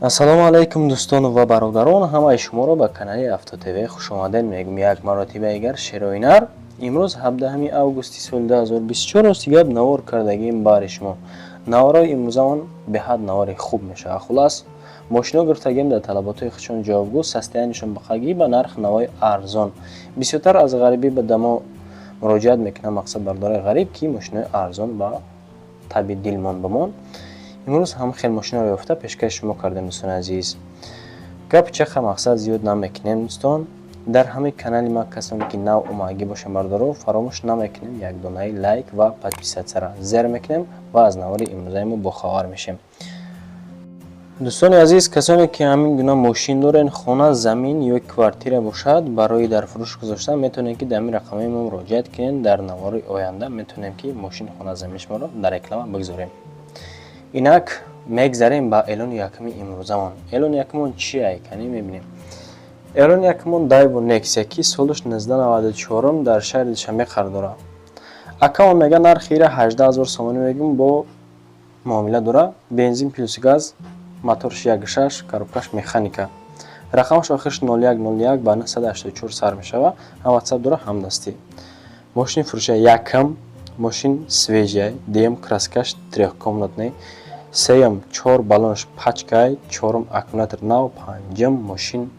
ассалому алайкум дӯстону ва бародарон, ҳамаи шуморо ба канали Автотв хуш омадед мегӯм. Як маротиба дигар Шероинар. имрӯз 17 августи соли 2024 рост гап навор кардагим бари шумо. Навораи имрӯзамон беҳад навори хуб мешавад. Хулас мошино гирифтагим дар талаботои худшон ҷавобгӯ, состоянишон бахагӣ ба нарх навои арзон. Бисёртар аз ғарибӣ ба дамо муроҷиат мекунам, мақсад бардораи ғариб ки мошинои арзон ба таби дилмон бамон. имрӯз ҳам хел мошинаро ёфта пешкаши шумо кардем дӯстони азиз. гапи чақа мақсад зиёд намекунем дӯстон. дар ҳамаи канали ма касоне ки нав омадаги бошанд бардору фаромӯш намекунем як донаи лайк ва подписатсияро зер мекунем ва аз навори имрӯзаи мо бохабар мешем. дӯстони азиз, касоне ки ҳамин гуна мошин дорен, хона, замин ё квартира бошад, барои дар фурӯш гузоштан метавонем ки дар ҳамин рақамаи мо муроҷиат кунем. дар навори оянда метавонем ки мошин, хона, замини шуморо дар реклама бигзорем. инак мегзарем ба эълони якуми имрӯзамон. эълони якумон чие кани мебинем. эълони якумон Daewoo Nexia ки солиш 1994 дар шаҳри Душанбе қарор дорад. акамон мега нархи ира 18000 сомонӣ мегӯм, бо муомила дора. бензин плюс газ, моторш 1.6, коробкаш механика. рақамаш охирш 0101 ба 984 сар мешава. ҳам WhatsApp дора, ҳам дастӣ. мошини фурӯша якам, мошин свежая, дем краскаш трехкомнатный, сеям 4 баллонш пачкай, чорум аккумулятор нав, панҷам мошин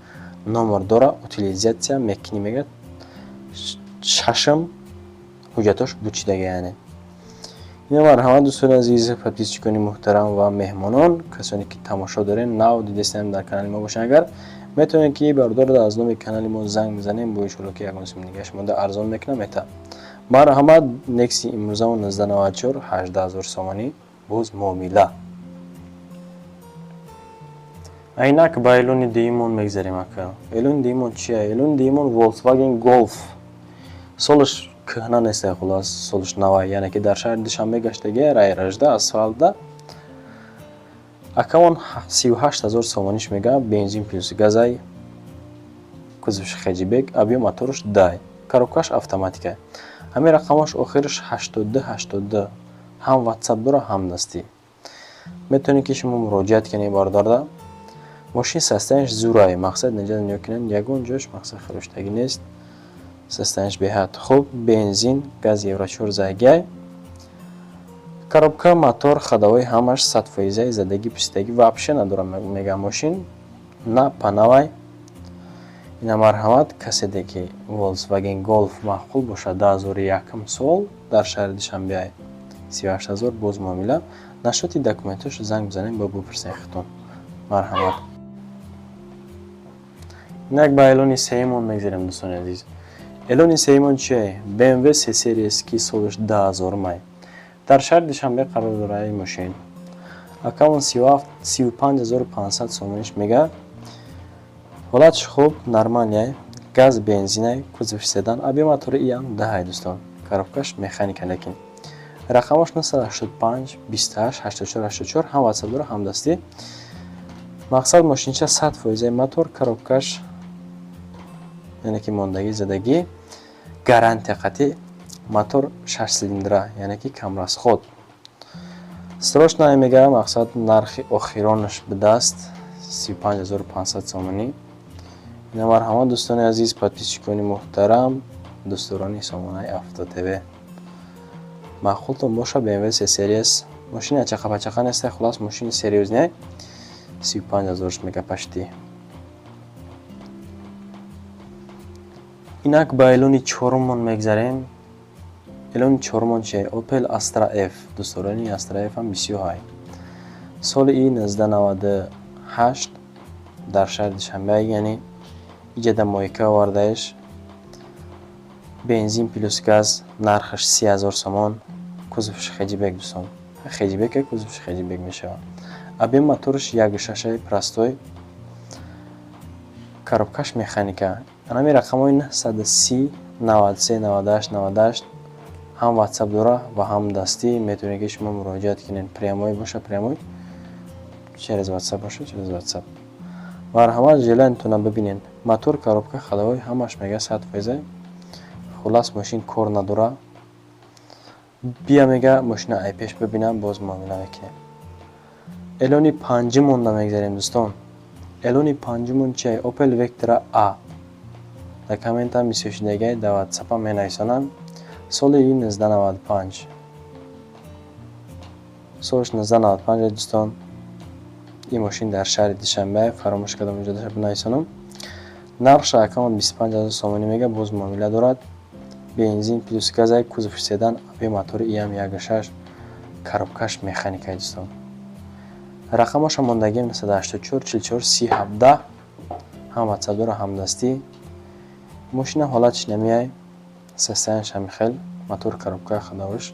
номер дора, утилизатсия мекунӣ мегӯяд, шашам ҳуҷҷатош бучидаги яъне. ина марҳамат дӯстони азиз, подписчикони муҳтарам ва меҳмонон, касоне ки тамошо дорен, нав дидестем дар канали мо бошанд, агар метавонед ки бардора аз номи канали мо занг бизанем, бо иншоалло ки ягон сум нигаш монда арзон мекунам мета. марҳамат. Nexia имрӯзамон 1994 18000 сомонӣ боз муомила. инак ба эълони дуюмон мегзарем ака. эълони дуюмон чия? эълони дуюмон Volkswagen Golf. солиш кӯҳна неста, хулос солиш нава, яъне ки дар шаҳри Душанбе гаштаги райражда асфалтда. акамон 38000 сомониш мега, бензин плюс газай, кузовиш хеҷибек, абё моторш дай, коробкаш автоматика. ҳамин рақамаш охирш 8282, ҳам WhatsApp дора, ҳам дастӣ. метавонед ки шумо муроҷиат кунед бардорда. мошин состояниш зурай, мақсад наҷа нигоҳ кунед, ягон ҷош мақсад хироштагӣ нест. состояниш беҳад хуб, бензин, газ евро 4 зайгай, коробка, мотор, ходовой ҳамаш 100% задаги пусидаги вообще надора мега мошин на панавай. ина марҳамат, каседе ки Volkswagen Golf маъқул бошад 2001 сол дар шаҳри Душанбе 38000 боз муомила. нашоти документош занг бизанем ба бупурсен хитон. марҳамат. инак ба эълони сеюмон мегзарем дӯстони азиз. эълони сеюмон чие? BMW C-Series ки солиш 10000 май. дар шаҳри Душанбе қарор дорад ин мошин. акамон 35500 сомониш мега. ҳолатиш хуб, нормалия, газ, бензинай, кузовиш седан, абё мотори иам даҳай дӯстон, коробкаш механика лекин. рақамаш 985 28 84 84, ҳам WhatsApp дора, ҳам дастӣ. мақсад мошинча 100% мотор, коробкаш яъне ки мондаги задаги, гарантия қатъӣ, мотор 6 силиндра, яъне ки камрасход. страшное мега, мақсад нархи охиронаш ба даст 35500 сомонӣ. ина марҳамат дӯстони азиз, подписчикони муҳтарам, дӯстдорони сомонаи Автотв. маъқултон боша BMW C-Series. мошини чақапачақа неста, хулас мошини серьёзне. 35000 мега пашти. инак ба эълони чорумон мегзарем. эълони чорумон чие? Opel Astra F. дӯстдорони Astra F ҳам бисёр ҳай. соли 1998 дар шаҳри Душанбе, яъне иҷада моҳика овардаиш. бензин плюс газ, нархаш 30000 сомон, кузовиш хеҷибек дӯстон. хеҷибек кузовиш хеҷибек мешавад. абё моторш 1.6 простой, коробкаш механика. ҳамин рақамои 930 93 98 98, ҳам WhatsApp дора ва ҳам дастӣ. метавонед ки шумо муроҷиат кунед. прямой боша, прямой, через WhatsApp боша, через WhatsApp. марҳамат, желаянтона бибинед. мотор, коробка, ходовой ҳамаш мега 100%. хулас мошин кор надора. бия мега мошина айпеш бибинам, боз муомила мекунем. الونی پنجمون میگذاریم دوستان. الونی پنجمون چیه؟ اوپل وکترا آ. در کامنت هم می‌شنیدید در واتساپ هم می‌نویسنم. سال 1995. سالش 1995 دوستان. این ماشین در شهر دوشنبه فراموش کردم اینجا داشتم بنویسنم. نرخش اکاونت 25000 سومانی میگه. باز معامله دارد. بنزین پلوس گاز کوزف سدان ابی موتور ام 1.6 коробкаш механикаи دوستان. رقمش هم موندگی 984 44 3017 هم واتساپ داره هم دستی. ماشین حالتش نمیای سستانش هم خیلی موتور коробка خداوش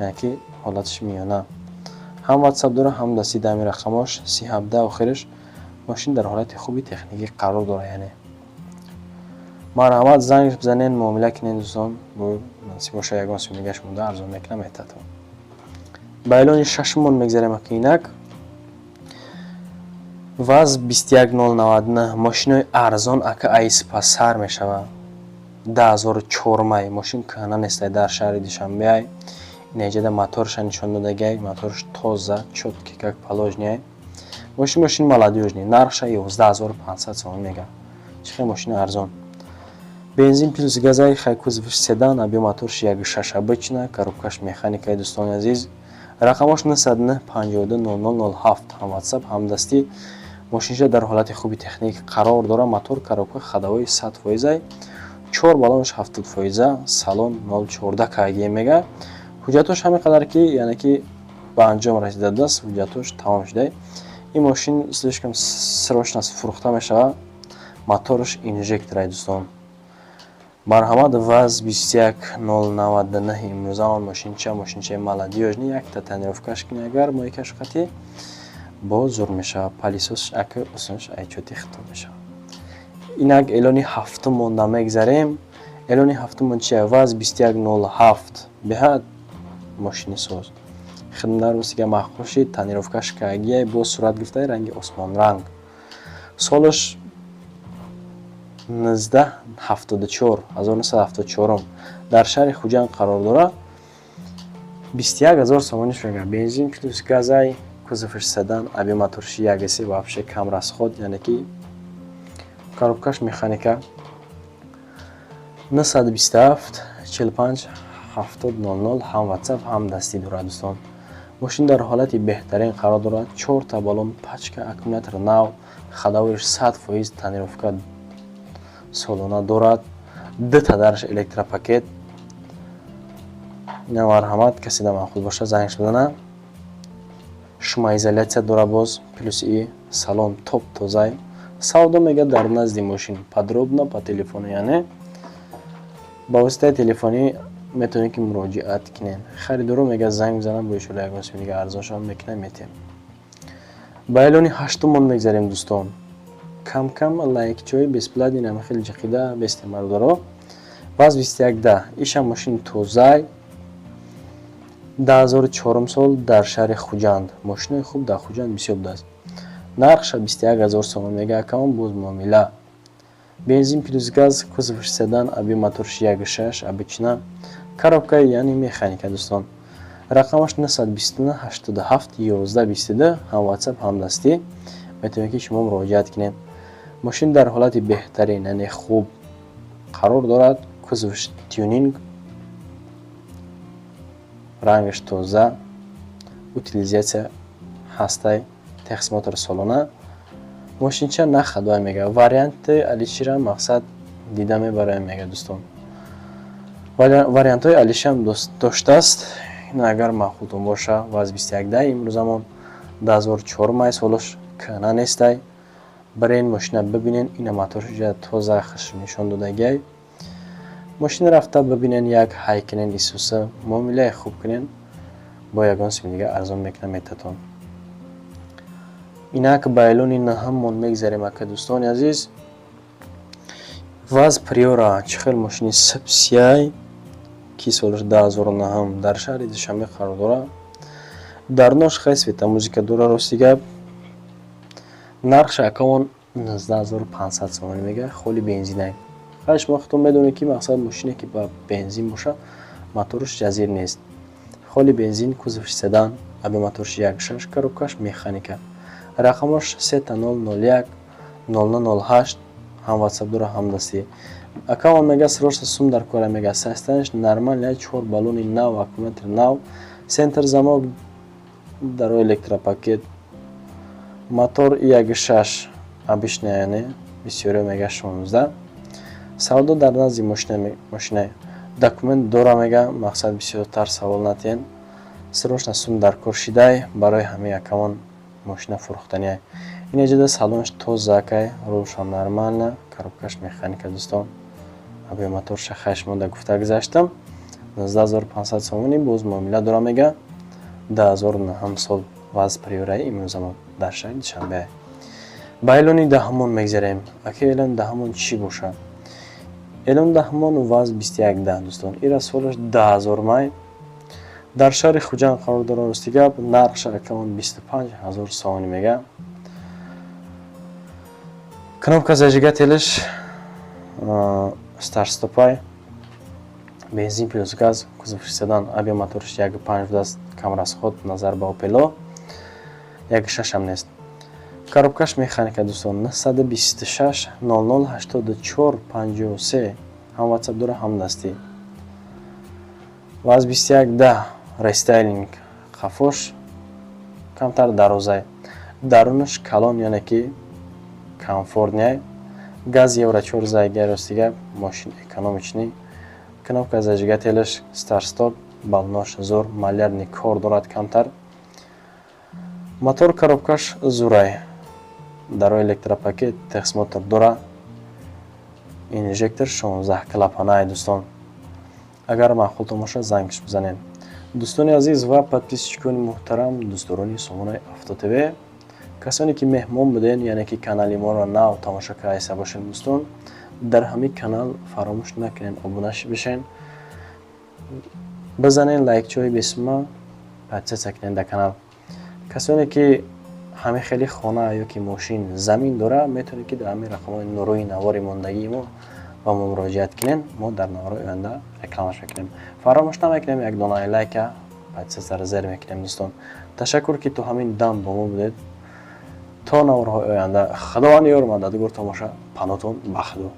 یعنی که حالتش میانه. هم واتساپ داره هم دستی. دمی رقمش 317 آخرش. ماشین در حالت خوبی تکنیکی قرار داره. یعنی مرحمت زنگ بزنین معامله کنین دوستان. بو نصیب باشه یگان سومیگش مونده ارزان میکنم ایتاتون. بایلون ششمون میگذاریم اکینک. واز 21099 ماشین ارزان اکا ایس پاسار میشوه. 10004 مای ماشین کهنه نیست. در شهر دوشنبه اینجا در موتورش نشون داده. موتورش تازه چوت که پالوژ نیه. ماشین مالادیوژ نی. نرخش 11500 سوم میگه. چه ماشین ارزان. بنزین پلوس گازای خیکوزوش سدان ابی موتورش 1.6 بچنه. коробкаш механикаи دوستان عزیز. رقمش 909 52 0007 هم واتساپ هم دستی. ماشینش در حالت خوبی تکنیک قرار داره. موتور коробка خداوی 100%. 4 بالونش 70%. سالن 014 کگ میگه. حجتش همین قدر که یعنی که به انجام رسیده است. حجتش تمام شده. این ماشین سلشکم سروشناس فروخته میشه. موتورش اینژکتور دوستان. مرحمت واز 21099 امروز آن ماشین چه مالادیوژ نی. یک تا تنیروفکاش کنی اگر مایکش خطی با زور میشه. پالیسوس اکر اسنش ایچوتی ختم میشه. اینک الونی هفتم مونده میگذاریم. الونی هفتم چیه؟ واز 2107 بهت ماشین سوز خدمتدار وسیگه محخوشی تنیروفکاش کاگیه با صورت گفته رنگ عثمان رنگ. سالش 1974 1974 در شهر خوجان قرار داره. 21000 سومانیش میگه. بنزین پلوس گازای کوزفش سدان ابی موتورش 1.3 вообще کم расход یعنی که коробкаш механика 927 45 7000 هم واتساپ هم دستی داره دوستان. ماشین در حالت بهترین قرار داره. 4 تا بالون پاچکا اکومولاتور نو خداویش 100% تنیروفکا سالونه دارد. 2 تا درش الکتروپاکت. اینا مرحمت کسی در خود باشه زنگش بزنه. شما ایزولیاسیا داره باز پلوس ای سالن توپ تازه. سودا میگه در نزد ماشین подробно по телефону یعنی با واسطه تلفنی میتونید که مراجعت کنین. خریدارو میگه زنگ بزنم با ایشون یگانش میگه ارزانش هم میکنه میتیم. بایلونی هشتمون میگذاریم دوستان. کم کم لایک چوی بسپلات اینم خیلی جقیده به استعمال داره. واز 2110 ایش هم ماشین توزای 10004 سال در شهر خوجند. ماشین خوب در خوجند بسیار است. نرخش 21000 سوم میگه. اکاونت باز معامله. بنزین پلوس گاز کوزفش سدان ابی موتورش 1.6 обычно коробка یعنی مکانیک دوستان. رقمش 929 87 1122 هم واتساپ هم دستی. میتونید که شما مراجعت کنید. ماشین در حالت بهترین یعنی خوب قرار دارد. کوزفش تیونینگ رنگش تازه. утилизация هسته تقسیمات سالانه. ماشین چه نخدای میگه. واریانت الیشیرا مقصد دیده میبره میگه دوستان. واریانت های الیشی هم داشته است. این اگر معقولتون باشه واز 2110 امروز همون 10004 مای سالش کنه نیسته. برای این ماشین ببینین. این موتورش تازه خش نشان دادگی. ماشین رفته ببینین یک های کنین ایسوسه معامله خوب کنین با یگان سیم دیگه ارزان میکنه میتتون. اینا که بایلونی نهمون میگذاریم اکا دوستان عزیز. واز پریورا چخیل ماشینی سبسیای کی سالش 2009 در شهر دوشنبه قرار داره. در نوش خیسویتا موزیکا داره رستیگه. نرخش اکاون 19500 سومانی میگه. خیلی بنزینه. خواهش وقتون بدونید که مقصد ماشینی که با بنزین باشه موتورش جزیر نیست. خیلی بنزین کوزفش سدان аби моторши 1.6 коробкаш механика. рақамош 3001 0008 ҳам ватсап дора ҳам дастӣ. акамон мега срочно сум дар кора мега састанаш нормальная 4 баллони нав аккумулятор нав центр замок дар электропакет мотор 1.6 обычная яъне бисёре мега 16 савдо дар назди мошина документ дора мега мақсад бисёртар савол натиен срочно сум дар кор шидай барои ҳамаи акамон мошина фурӯхтания инеҷада салонш тозакай рулшам нормально коробкаш механика дӯстон аби моторша хашмода гуфта гузаштам 19500 сомони боз муомила дора мега 2009 сол ваз приёраи имрӯзамон дар шаҳри душанбе ба эълони даҳумон мегзарем. ака эълони даҳумон чӣ бошад? эълони даҳумон ваз 2110 дӯстон ира солаш 10000 май дар шаҳри хуҷанд қарор дорад рости гап нархша акамон 25000 сомонӣ мега кнопка зажигателиш старт-стопай бензин плюс газ кузовши седан аби моториш 1.5 будаст камрасход назар ба опело 1.6 ам нест коробкаш механика дӯстон 926 0084 53 ҳам ватсап дора ҳам дастӣ ваз 2110 рестайлинг хафош камтар дарозай дарунаш калон яъне ки комфортняй газ евро 4 зайга ростига мошин экономичный кнопка зажигателиш старт стоп балнош зур малярни кор дорад камтар мотор коробкаш зурай дар электропакет техс мотор дора инжектор 16 клапанай дӯстон агар маъқул томоша зангш бизанед дӯстони азиз ва подписчикони муҳтарам дӯстдорони сомонаи автотв касоне ки меҳмон буден яъне ки канали моро нав тамоша кардаиста бошед дӯстон дар ҳамин канал фаромӯш накунед обуна бишен бизанед лайкчои бесума подписатсия кунед дар канал касоне ки ҳамин хеле хона ё ки мошин замин дора метавонед ки дар ҳамин рақамҳои нурои навори мондагии мо ба мо муроҷиат кунед мо дар навораи оянда рекламаш мекунем фаромӯш намекунем як донаи лайка подписатсияро зер мекунем дӯстон ташаккур ки то ҳамин дам бо мо будед то навораҳои оянда худованд ёр мададгор тамоша панотон ба худо.